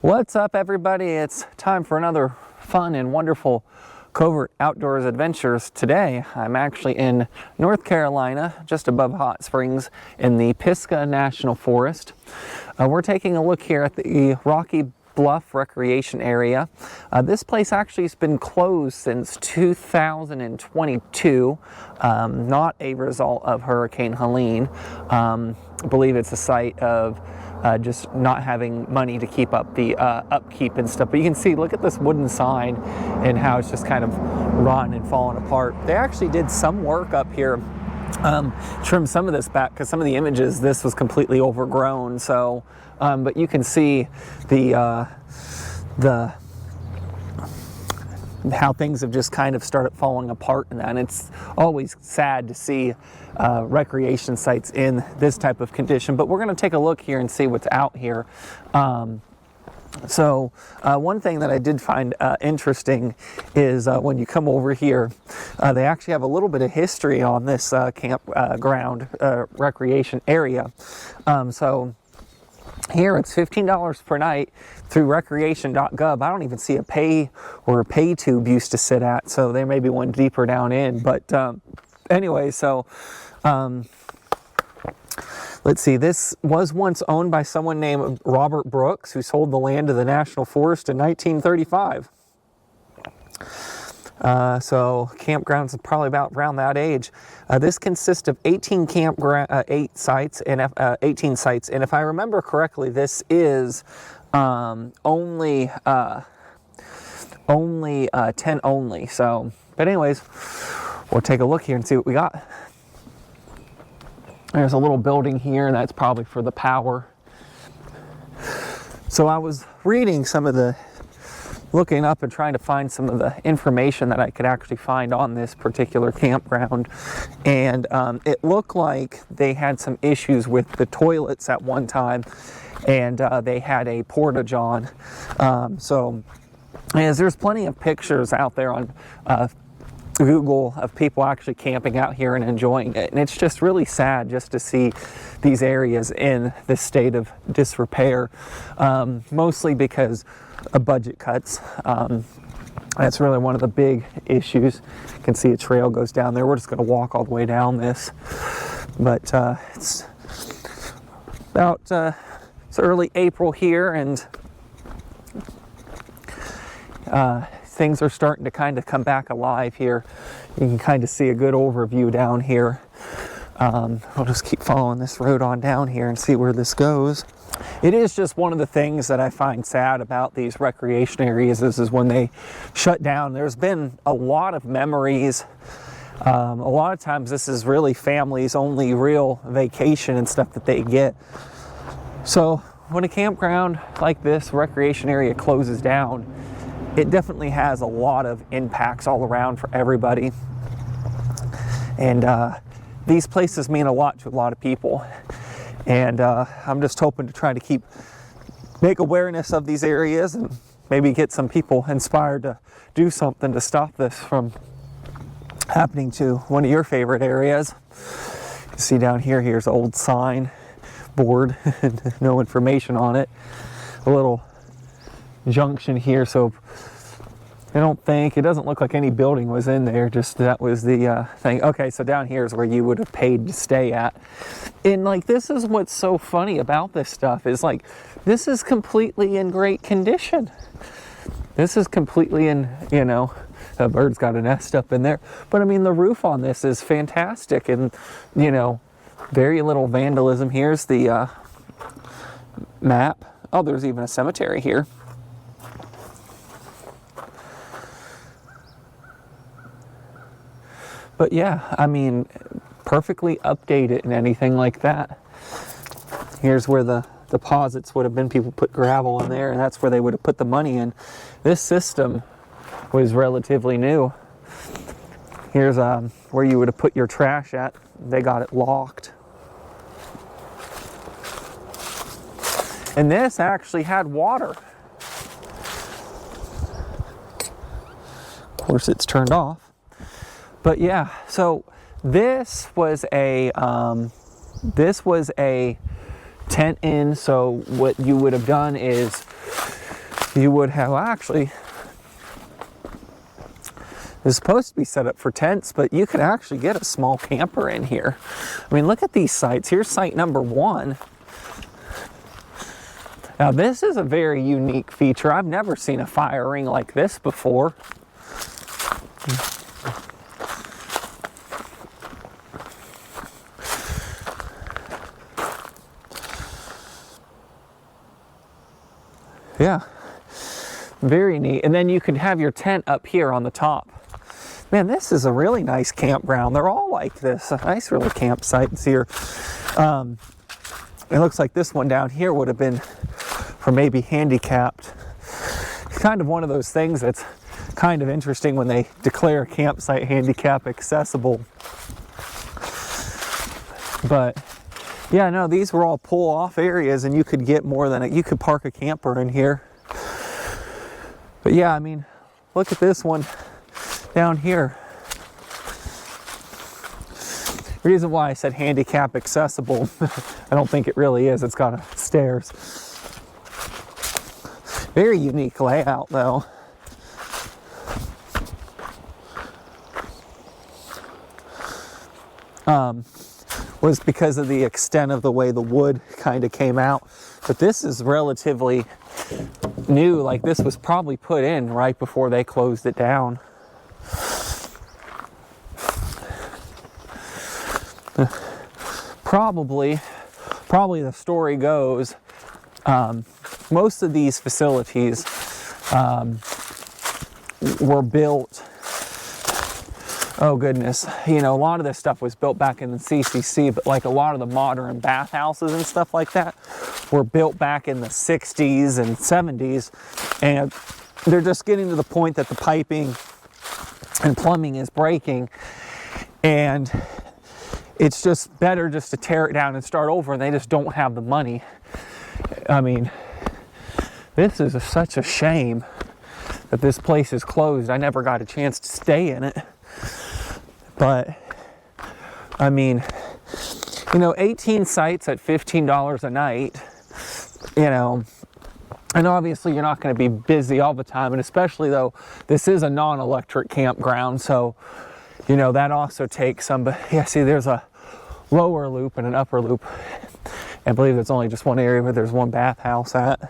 What's up, everybody? It's time for another fun and wonderful Covert Outdoors Adventures. Today, I'm actually in North Carolina, just above Hot Springs in the Pisgah National Forest. We're taking a look here at the Rocky Bluff Recreation Area. This place actually has been closed since 2022, not a result of Hurricane Helene. I believe it's a site of just not having money to keep up the upkeep and stuff. But you can see, look at this wooden sign and how it's just kind of rotten and falling apart. They actually did some work up here, trim some of this back, because some of the images, this was completely overgrown. So, but you can see the how things have just kind of started falling apart in that. And it's always sad to see recreation sites in this type of condition. But we're going to take a look here and see what's out here. So one thing that I did find interesting is when you come over here, they actually have a little bit of history on this campground recreation area. So here it's $15 per night through recreation.gov. I don't even see a pay or a pay tube used to sit at, so there may be one deeper down in. But anyway, so let's see, this was once owned by someone named Robert Brooks, who sold the land to the National Forest in 1935. So campgrounds are probably about around that age. This consists of 18 sites, and 18 sites, and if I remember correctly, this is only 10 only. So, but anyways, we'll take a look here and see what we got. There's a little building here, and that's probably for the power. So I was reading some of the, looking up and trying to find some of the information that I could actually find on this particular campground, and it looked like they had some issues with the toilets at one time, and they had a porta-john. So as there's plenty of pictures out there on Google of people actually camping out here and enjoying it, and it's just really sad just to see these areas in this state of disrepair, mostly because of budget cuts. That's really one of the big issues. You can see a trail goes down there. We're just going to walk all the way down this, but it's about it's early April here, and things are starting to kind of come back alive here. You can kind of see a good overview down here. I'll just keep following this road on down here and see where this goes. It is just one of the things that I find sad about these recreation areas is when they shut down. There's been a lot of memories. A lot of times this is really families' only real vacation and stuff that they get. So when a campground like this recreation area closes down, it definitely has a lot of impacts all around for everybody. And these places mean a lot to a lot of people. And I'm just hoping to try to make awareness of these areas and maybe get some people inspired to do something to stop this from happening to one of your favorite areas. You see down here, here's an old sign board, no information on it. A little junction here, so it doesn't look like any building was in there, just that was the thing. Okay, so down here is where you would have paid to stay at. And like, this is what's so funny about this stuff is like, this is completely in great condition. This is completely in, a bird's got a nest up in there, but I mean, the roof on this is fantastic, and very little vandalism. Here's the map. Oh, there's even a cemetery here. But yeah, I mean, perfectly updated and anything like that. Here's where the deposits would have been. People put gravel in there, and that's where they would have put the money in. This system was relatively new. Here's where you would have put your trash at. They got it locked. And this actually had water. Of course, it's turned off. But yeah, so this was a tent inn. So what you would have done is you would have actually, it's supposed to be set up for tents, but you could actually get a small camper in here. I mean, look at these sites. Here's site number 1. Now this is a very unique feature. I've never seen a fire ring like this before. Yeah, very neat. And then you can have your tent up here on the top. Man, this is a really nice campground. They're all like this. Nice little campsites here. It looks like this one down here would have been for maybe handicapped. It's kind of one of those things that's kind of interesting when they declare a campsite handicap accessible. But yeah, no, these were all pull-off areas, and you could get more than you could park a camper in here. But yeah, I mean, look at this one down here. Reason why I said handicap accessible, I don't think it really is. It's got stairs. Very unique layout, though. Was because of the extent of the way the wood kind of came out. But this is relatively new. Like, this was probably put in right before they closed it down. Probably the story goes, most of these facilities were built, oh goodness, you know, a lot of this stuff was built back in the CCC, but like a lot of the modern bathhouses and stuff like that were built back in the 60s and 70s, and they're just getting to the point that the piping and plumbing is breaking, and it's just better just to tear it down and start over, and they just don't have the money. I mean, this is such a shame that this place is closed. I never got a chance to stay in it. But, I mean, you know, 18 sites at $15 a night, you know, and obviously you're not going to be busy all the time, and especially though this is a non-electric campground, so, you know, that also takes some, but yeah, see, there's a lower loop and an upper loop. I believe there's only just one area where there's one bathhouse at.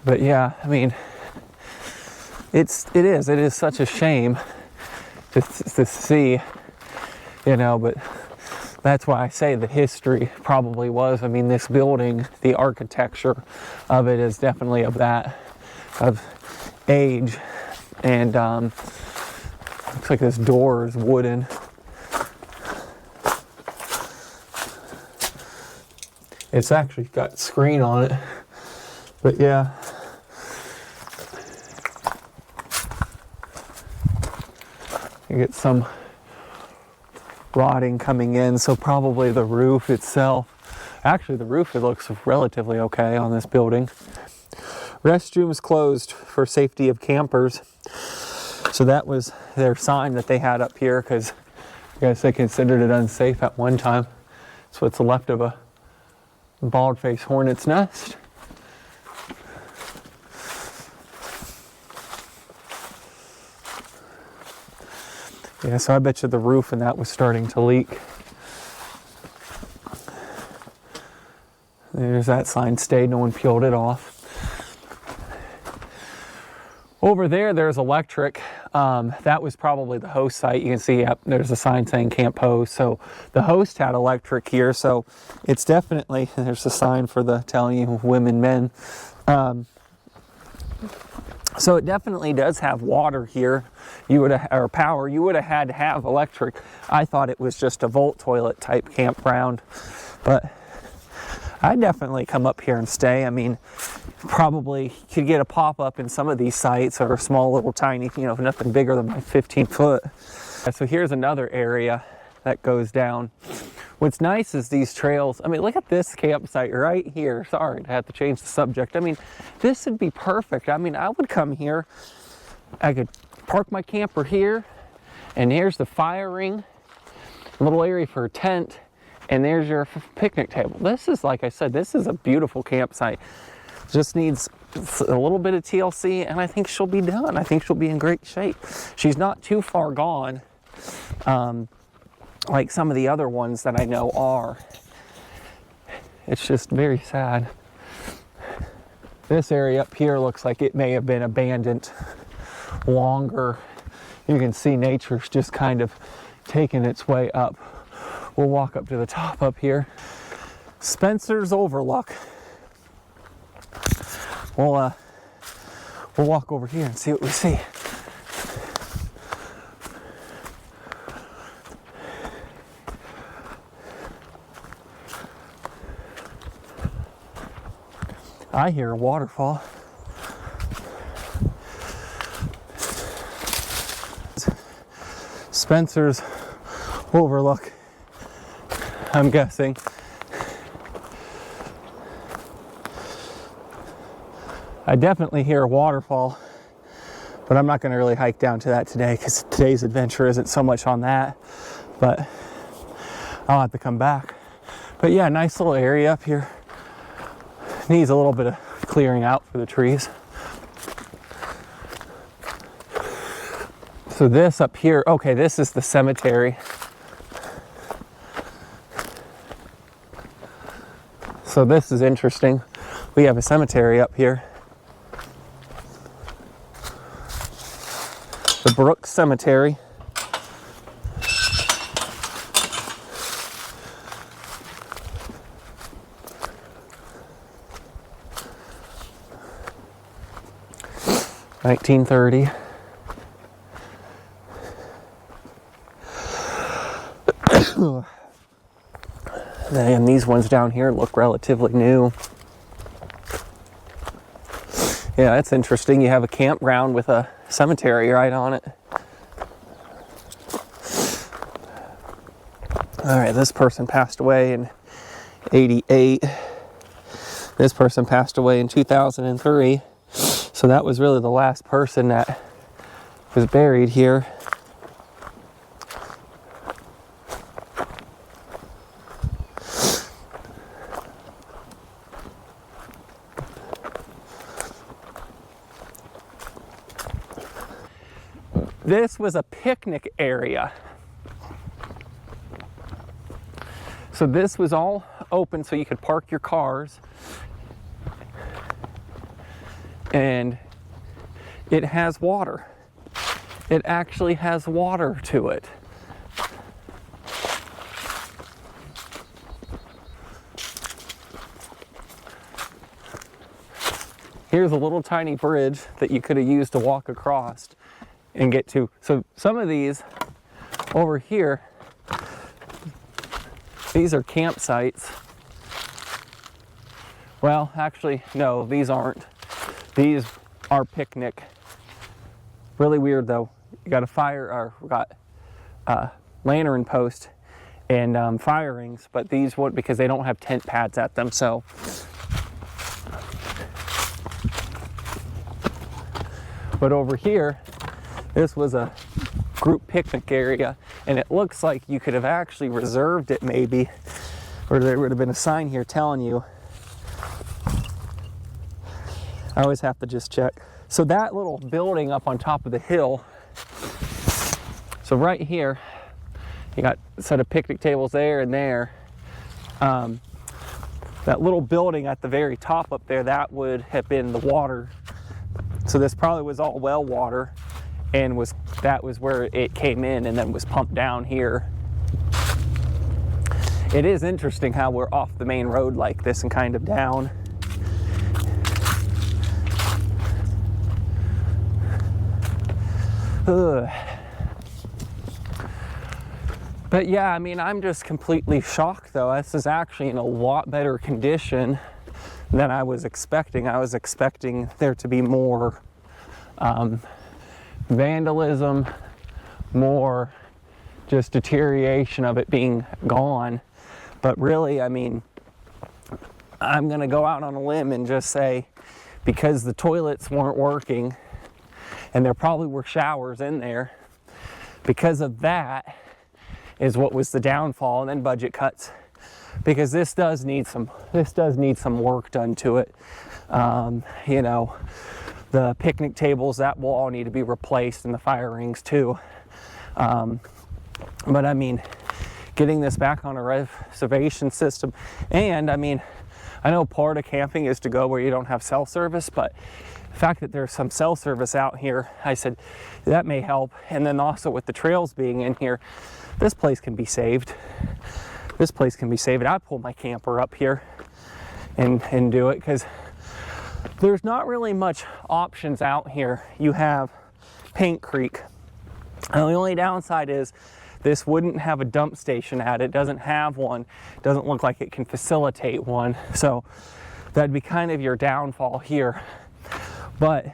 But yeah, I mean, it is such a shame to see, you know, but that's why I say the history probably was. I mean, this building, the architecture of it is definitely of age. And looks like this door is wooden. It's actually got a screen on it. But yeah. You get some rotting coming in, so probably the roof itself. Actually, the roof, it looks relatively okay on this building. Restrooms closed for safety of campers. So that was their sign that they had up here, because I guess they considered it unsafe at one time. That's what's left of a bald-faced hornet's nest. Yeah, so I bet you the roof and that was starting to leak. There's that sign stayed, no one peeled it off. Over there, there's electric. That was probably the host site. You can see, yep, there's a sign saying camp host. So the host had electric here. So it's definitely, there's a sign for the telling you women, men. So it definitely does have water here. You would have, or power. You would have had to have electric. I thought it was just a Volt toilet type campground, but I'd definitely come up here and stay. I mean, probably could get a pop-up in some of these sites, or a small little tiny, you know, nothing bigger than my 15 foot. So here's another area that goes down. What's nice is these trails. I mean, look at this campsite right here. Sorry to have to change the subject. I mean, this would be perfect. I mean, I would come here. I could park my camper here, and here's the fire ring, a little area for a tent, And there's your picnic table. This is, like I said, this is a beautiful campsite. Just needs a little bit of TLC and I think she'll be done. I think she'll be in great shape. She's not too far gone, like some of the other ones that I know are. It's just very sad. This area up here looks like it may have been abandoned longer. You can see nature's just kind of taking its way up. We'll walk up to the top up here. Spencer's Overlook. We'll walk over here and see what we see. I hear a waterfall. Spencer's Overlook, I'm guessing. I definitely hear a waterfall, but I'm not going to really hike down to that today because today's adventure isn't so much on that, but I'll have to come back. But yeah, nice little area up here. Needs a little bit of clearing out for the trees. So this up here, okay, this is the cemetery. So this is interesting. We have a cemetery up here. The Brooks Cemetery. (1930). And these ones down here look relatively new. Yeah, that's interesting. You have a campground with a cemetery right on it. All right, this person passed away in '88. This person passed away in 2003. So that was really the last person that was buried here. This was a picnic area. So this was all open so you could park your cars. And it has water. It actually has water to it. Here's a little tiny bridge that you could have used to walk across and get to. So some of these over here, these are campsites. Well, actually, no, these aren't. These are picnic. Really weird though. You got a fire, or got lantern post and fire rings, but these won't because they don't have tent pads at them. So but over here, this was a group picnic area, and it looks like you could have actually reserved it maybe, or there would have been a sign here telling you. I always have to just check. So that little building up on top of the hill, so right here, you got a set of picnic tables there and there. That little building at the very top up there, that would have been the water. So this probably was all well water, and that was where it came in and then was pumped down here. It is interesting how we're off the main road like this and kind of down. Ugh. But yeah, I mean, I'm just completely shocked though. This is actually in a lot better condition than I was expecting. I was expecting there to be more vandalism, more just deterioration of it being gone. But really, I mean, I'm gonna go out on a limb and just say, because the toilets weren't working, and there probably were showers in there, because of that is what was the downfall, and then budget cuts. because this does need some work done to it. You know, the picnic tables, that will all need to be replaced, and the fire rings too. But I mean, getting this back on a reservation system, and I mean, I know part of camping is to go where you don't have cell service, but the fact that there's some cell service out here, I said that may help. And then also with the trails being in here, this place can be saved. This place can be saved. I pull my camper up here and do it, because there's not really much options out here. You have Paint Creek. And the only downside is this wouldn't have a dump station at it. It doesn't have one. It doesn't look like it can facilitate one. So that'd be kind of your downfall here. But,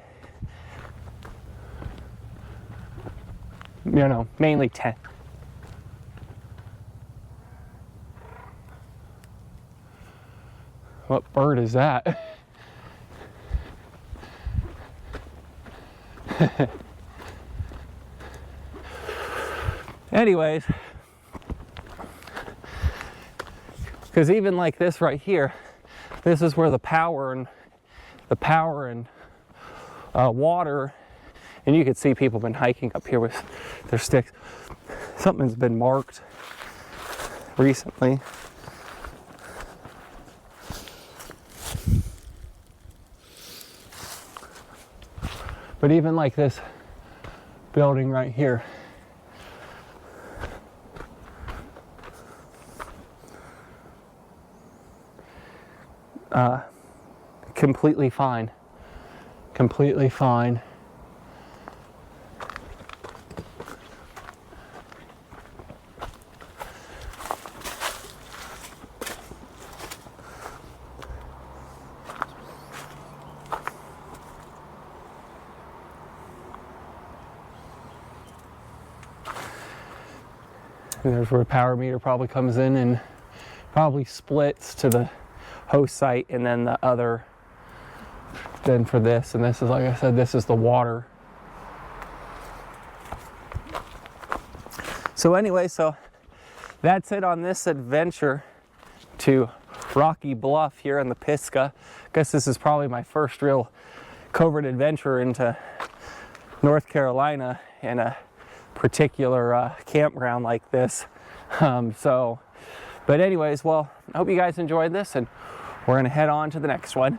you know, mainly 10. What bird is that? Anyways, because even like this right here, this is where the power and water, and you can see people have been hiking up here with their sticks. Something's been marked recently. But even like this building right here, completely fine. Completely fine. And there's where the power meter probably comes in and probably splits to the host site, and then the other, then for this, and this is, like I said, this is the water. So anyway, so that's it on this adventure to Rocky Bluff here in the Pisgah. I guess this is probably my first real covert adventure into North Carolina in a particular campground like this. But anyways, well, I hope you guys enjoyed this, and we're gonna head on to the next one.